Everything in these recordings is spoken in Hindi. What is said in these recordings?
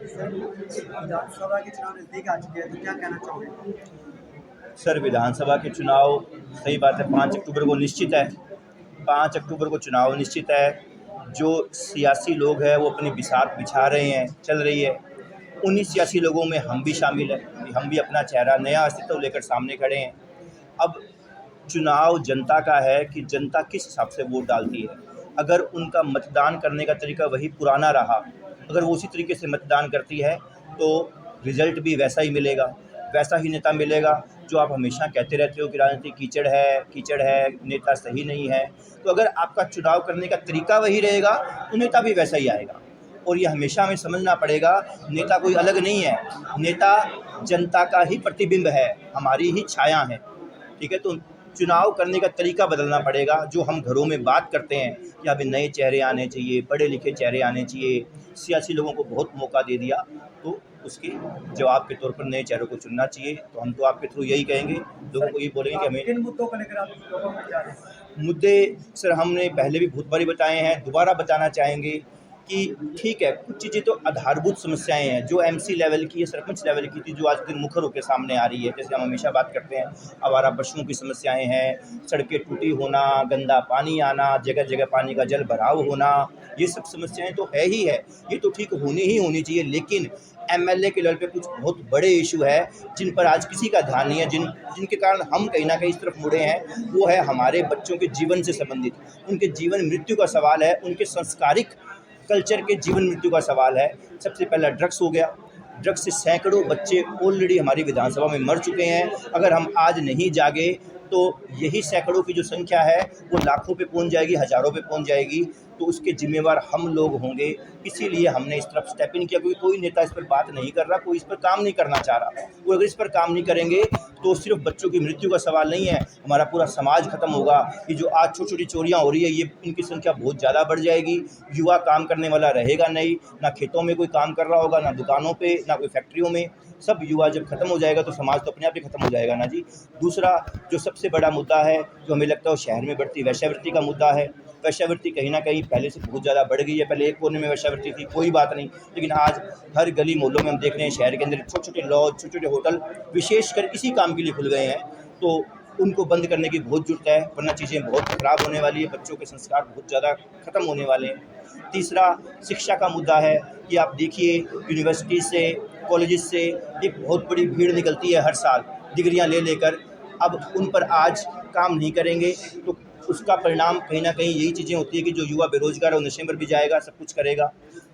विधानसभा के चुनाव नजदीक आ चुके हैं, तो क्या कहना चाहोगे? सर, विधानसभा के चुनाव, सही बात है, 5 अक्टूबर को निश्चित है। 5 अक्टूबर को चुनाव निश्चित है। जो सियासी लोग हैं वो अपनी बिसात बिछा रहे हैं, चल रही है। उन्हीं सियासी लोगों में हम भी शामिल हैं। हम भी अपना चेहरा, नया अस्तित्व लेकर सामने खड़े हैं। अब चुनाव जनता का है कि जनता किस हिसाब से वोट डालती है। अगर उनका मतदान करने का तरीका वही पुराना रहा, अगर वो उसी तरीके से मतदान करती है, तो रिज़ल्ट भी वैसा ही मिलेगा, वैसा ही नेता मिलेगा। जो आप हमेशा कहते रहते हो कि राजनीति कीचड़ है, नेता सही नहीं है, तो अगर आपका चुनाव करने का तरीका वही रहेगा तो नेता भी वैसा ही आएगा। और ये हमेशा हमें समझना पड़ेगा, नेता कोई अलग नहीं है, नेता जनता का ही प्रतिबिंब है, हमारी ही छाया है। ठीक है, तो चुनाव करने का तरीका बदलना पड़ेगा। जो हम घरों में बात करते हैं कि अभी नए चेहरे आने चाहिए, पढ़े लिखे चेहरे आने चाहिए, सियासी लोगों को बहुत मौका दे दिया, तो उसके जवाब के तौर पर नए चेहरों को चुनना चाहिए। तो हम तो आपके थ्रू यही कहेंगे, लोगों को ये बोलेंगे कि हमें किन मुद्दों को लेकर आप लोगों में जा रहे हैं? मुद्दे, सर, हमने पहले भी बहुत बारी बताए हैं, दोबारा बताना चाहेंगे कि ठीक है, कुछ चीज़ें तो आधारभूत समस्याएं हैं जो एमसी लेवल की या सरपंच लेवल की थी, जो आज दिन मुखर होकर सामने आ रही है। जैसे हम हमेशा बात करते हैं, आवारा पशुओं की समस्याएं हैं, सड़कें टूटी होना, गंदा पानी आना, जगह जगह पानी का जल भराव होना, ये सब समस्याएं तो है ही है, ये तो ठीक ही होनी चाहिए। लेकिन एमएलए के लेवल पे कुछ बहुत बड़े इशू है जिन पर आज किसी का ध्यान नहीं है, जिनके कारण हम कहीं ना कहीं इस तरफ मुड़े हैं। वो है हमारे बच्चों के जीवन से संबंधित, उनके जीवन मृत्यु का सवाल है, उनके संस्कारिक कल्चर के जीवन मृत्यु का सवाल है। सबसे पहला ड्रग्स हो गया। ड्रग्स से सैकड़ों बच्चे ऑलरेडी हमारी विधानसभा में मर चुके हैं। अगर हम आज नहीं जागे तो यही सैकड़ों की जो संख्या है वो लाखों पे पहुंच जाएगी, हज़ारों पे पहुंच जाएगी। तो उसके जिम्मेवार हम लोग होंगे। इसीलिए हमने इस तरफ स्टेप इन किया, क्योंकि कोई नेता इस पर बात नहीं कर रहा, कोई इस पर काम नहीं करना चाह रहा। वो अगर इस पर काम नहीं करेंगे तो सिर्फ बच्चों की मृत्यु का सवाल नहीं है, हमारा पूरा समाज खत्म होगा। ये जो आज छोटी छोटी चोरियां हो रही है, ये इनकी संख्या बहुत ज़्यादा बढ़ जाएगी। युवा काम करने वाला रहेगा नहीं, ना खेतों में कोई काम कर रहा होगा, ना दुकानों पे, ना कोई फैक्ट्रियों में। सब युवा जब खत्म हो जाएगा तो समाज तो अपने आप ही खत्म हो जाएगा ना जी। दूसरा जो सबसे बड़ा मुद्दा है, जो हमें लगता है, शहर में बढ़ती वैश्यावृत्ति का मुद्दा है। वैश्यावृत्ति कहीं ना कहीं पहले से बहुत ज़्यादा बढ़ गई है। पहले एक कोने में वैश्यावृत्ति थी, कोई बात नहीं, लेकिन आज हर गली मोहल्लों में हम देख रहे हैं, शहर के अंदर छोटे छोटे लॉज, छोटे छोटे होटल विशेषकर इसी काम के लिए खुल गए हैं। तो उनको बंद करने की बहुत ज़रूरत है, वरना चीज़ें बहुत ख़राब होने वाली है, बच्चों के संस्कार बहुत ज़्यादा ख़त्म होने वाले हैं। तीसरा शिक्षा का मुद्दा है कि आप देखिए, यूनिवर्सिटी से, कॉलेजेस से एक बहुत बड़ी भीड़ निकलती है हर साल डिग्रियां ले लेकर। अब उन पर आज काम नहीं करेंगे तो उसका परिणाम कहीं ना कहीं यही चीज़ें होती है कि जो युवा बेरोजगार है वो नशे पर भी जाएगा, सब कुछ करेगा।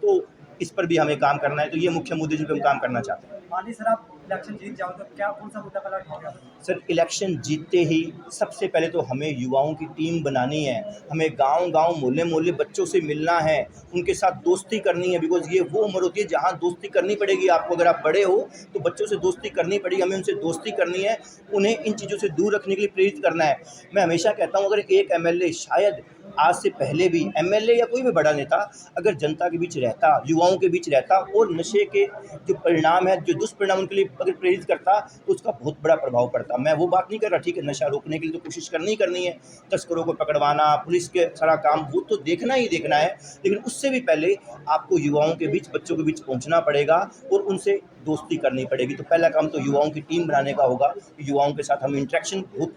तो इस पर भी हमें काम करना है। तो ये मुख्य मुद्दे जिन पर हम काम करना चाहते हैं। मानिए सर, आप इलेक्शन जीत जाओ तो क्या कौन सा मुद्दा पहला उठाओगे? सर, इलेक्शन जीतते ही सबसे पहले तो हमें युवाओं की टीम बनानी है। हमें गांव-गांव, मोहल्ले-मोहल्ले बच्चों से मिलना है, उनके साथ दोस्ती करनी है। बिकॉज़ ये वो उम्र होती है जहां दोस्ती करनी पड़ेगी आपको। अगर आप बड़े हो तो बच्चों से दोस्ती करनी पड़ेगी, हमें उनसे दोस्ती करनी है, उन्हें इन चीज़ों से दूर रखने के लिए प्रेरित करना है। मैं हमेशा कहता हूँ, अगर एक एमएलए, शायद आज से पहले भी एमएलए या कोई भी बड़ा नेता अगर जनता के बीच रहता, युवाओं के बीच रहता और नशे के जो परिणाम है, जो दुष्परिणाम उनके लिए अगर प्रेरित करता, तो उसका बहुत बड़ा प्रभाव पड़ता। मैं वो बात नहीं कर रहा, ठीक है, नशा रोकने के लिए तो कोशिश करनी ही करनी है, तस्करों को पकड़वाना, पुलिस के सारा काम वो तो देखना ही देखना है, लेकिन उससे भी पहले आपको युवाओं के बीच, बच्चों के बीच पहुंचना पड़ेगा और उनसे दोस्ती करनी पड़ेगी। तो पहला काम तो युवाओं की टीम बनाने का होगा। युवाओं के साथ हम इंटरेक्शन बहुत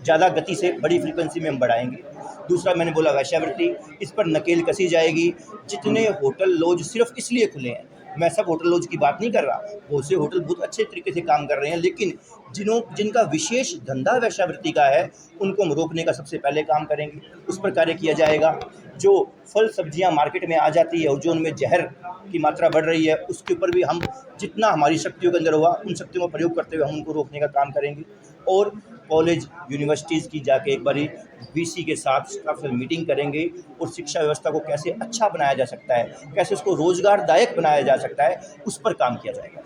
ज़्यादा गति से, बड़ी फ्रीक्वेंसी में हम बढ़ाएंगे। दूसरा, मैंने बोला वैश्यावृत्ति, इस पर नकेल कसी जाएगी। जितने होटल लॉज सिर्फ इसलिए खुले हैं, मैं सब होटल लॉज की बात नहीं कर रहा, बहुत से होटल बहुत अच्छे तरीके से काम कर रहे हैं, लेकिन जिनका विशेष धंधा वैश्यावृत्ति का है, उनको हम रोकने का सबसे पहले काम करेंगे। उस पर कार्य किया जाएगा। जो फल सब्जियां मार्केट में आ जाती है और जो उनमें जहर की मात्रा बढ़ रही है, उसके ऊपर भी हम जितना हमारी शक्तियों के अंदर हुआ, उन शक्तियों का प्रयोग करते हुए हम उनको रोकने का काम करेंगे। और कॉलेज, यूनिवर्सिटीज़ की जाके एक बारी वीसी के साथ स्टाफ से मीटिंग करेंगे और शिक्षा व्यवस्था को कैसे अच्छा बनाया जा सकता है, कैसे उसको रोजगारदायक बनाया जा सकता है, उस पर काम किया जाएगा।